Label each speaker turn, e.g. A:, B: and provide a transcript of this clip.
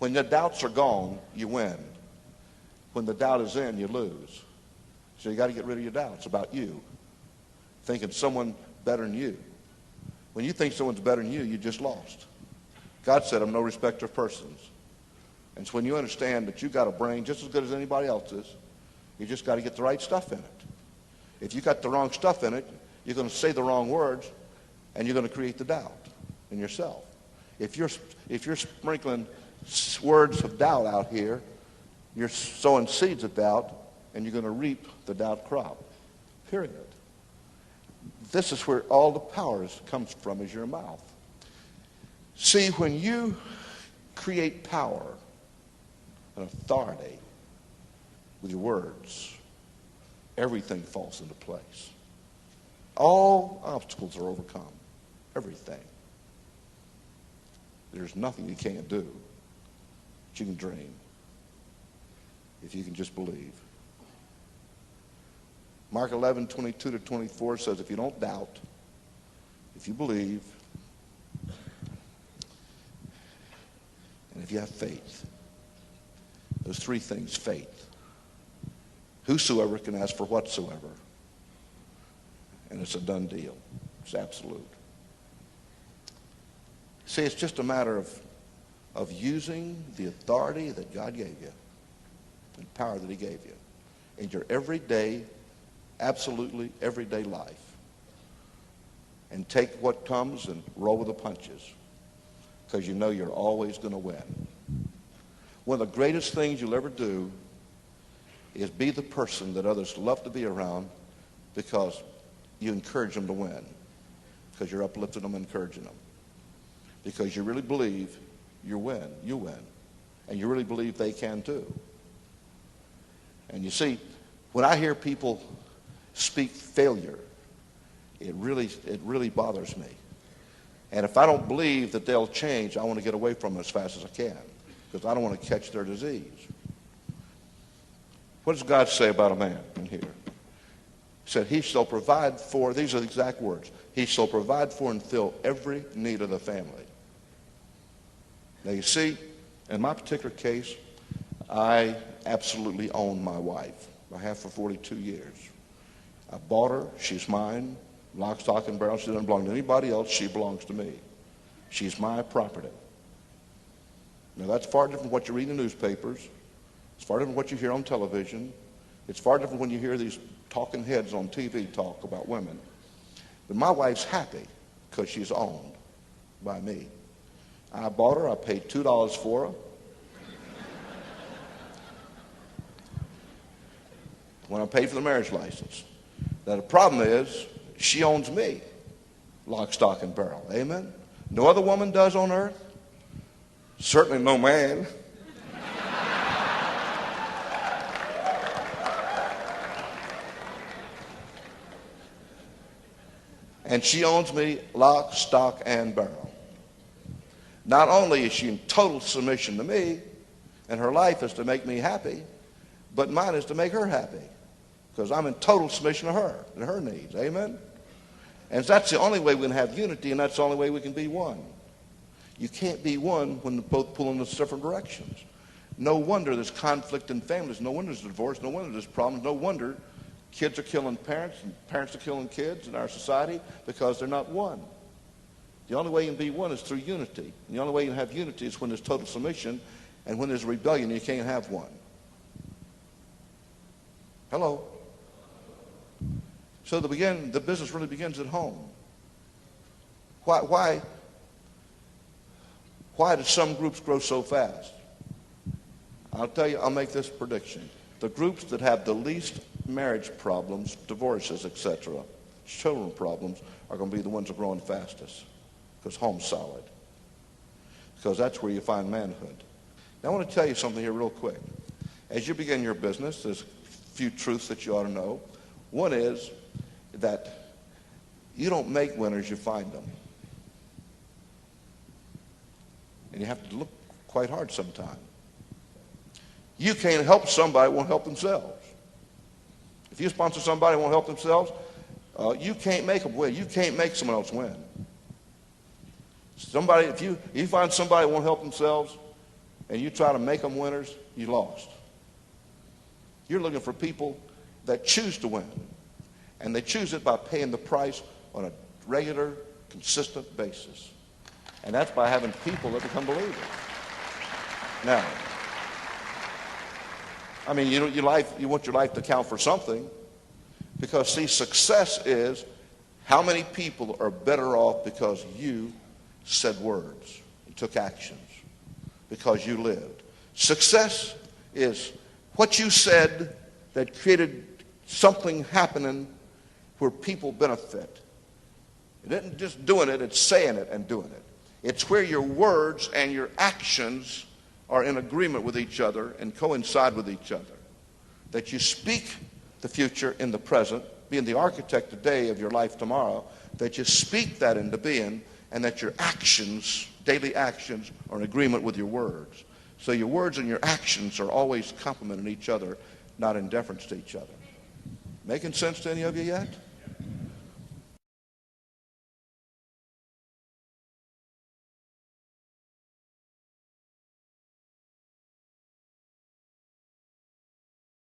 A: When the doubts are gone, you win. When the doubt is in, you lose. So you got to get rid of your doubts about you, thinking someone better than you. When you think someone's better than you, you just lost. God said, I'm no respecter of persons. And so when you understand that you got a brain just as good as anybody else's, you just got to get the right stuff in it. If you got the wrong stuff in it, you're going to say the wrong words, and you're going to create the doubt in yourself. If you're sprinkling words of doubt out here, you're sowing seeds of doubt, and you're going to reap the doubt crop. Period. This is where all the power comes from, is your mouth. See, when you create power and authority with your words, everything falls into place. All obstacles are overcome. Everything. There's nothing you can't do, but you can dream if you can just believe. Mark 11:22-24 says, if you don't doubt, if you believe, and if you have faith, those three things, faith. Whosoever can ask for whatsoever. And it's a done deal. It's absolute. See, it's just a matter of using the authority that God gave you, the power that he gave you, in your everyday, absolutely everyday life. And take what comes and roll with the punches, because you know you're always going to win. One of the greatest things you'll ever do is be the person that others love to be around, because you encourage them to win, because you're uplifting them and encouraging them, because you really believe you win, and you really believe they can too. And you see, when I hear people speak failure, it really bothers me. And if I don't believe that they'll change, I want to get away from them as fast as I can, because I don't want to catch their disease. What does God say about a man in here? He said, he shall provide for, these are the exact words, he shall provide for and fill every need of the family. Now you see, in my particular case, I absolutely own my wife. I have for 42 years. I bought her, she's mine, lock, stock, and barrel. She doesn't belong to anybody else, she belongs to me. She's my property. Now that's far different from what you read in the newspapers. It's far different from what you hear on television. It's far different when you hear these talking heads on TV talk about women. But my wife's happy because she's owned by me. I bought her, I paid $2 for her. When I paid for the marriage license. Now the problem is, she owns me, lock, stock, and barrel. Amen? No other woman does on earth. Certainly no man. And she owns me, lock, stock, and barrel. Not only is she in total submission to me, and her life is to make me happy, but mine is to make her happy, because I'm in total submission to her and her needs. Amen? And that's the only way we can have unity, and that's the only way we can be one. You can't be one when they're both pulling in different directions. No wonder there's conflict in families. No wonder there's divorce. No wonder there's problems. No wonder kids are killing parents and parents are killing kids in our society, because they're not one. The only way you can be one is through unity. And the only way you can have unity is when there's total submission, and when there's rebellion, you can't have one. Hello? So the business really begins at home. Why do some groups grow so fast? I'll tell you, I'll make this prediction. The groups that have the least marriage problems, divorces, etc., children problems, are going to be the ones that are growing fastest, because home's solid. Because that's where you find manhood. Now I want to tell you something here real quick. As you begin your business, there's a few truths that you ought to know. One is that you don't make winners, you find them. And you have to look quite hard sometimes. You can't help somebody who won't help themselves. If you sponsor somebody who won't help themselves, you can't make them win. You can't make someone else win. If you find somebody who won't help themselves, and you try to make them winners, you lost. You're looking for people that choose to win, and they choose it by paying the price on a regular, consistent basis. And that's by having people that become believers. Now, I mean, you want your life to count for something, because, see, success is how many people are better off because you said words and took actions, because you lived. Success is what you said that created something happening where people benefit. It isn't just doing it, it's saying it and doing it. It's where your words and your actions are in agreement with each other and coincide with each other. That you speak the future in the present, being the architect today of your life tomorrow, that you speak that into being, and that your actions, daily actions, are in agreement with your words. So your words and your actions are always complementing each other, not in deference to each other. Making sense to any of you yet?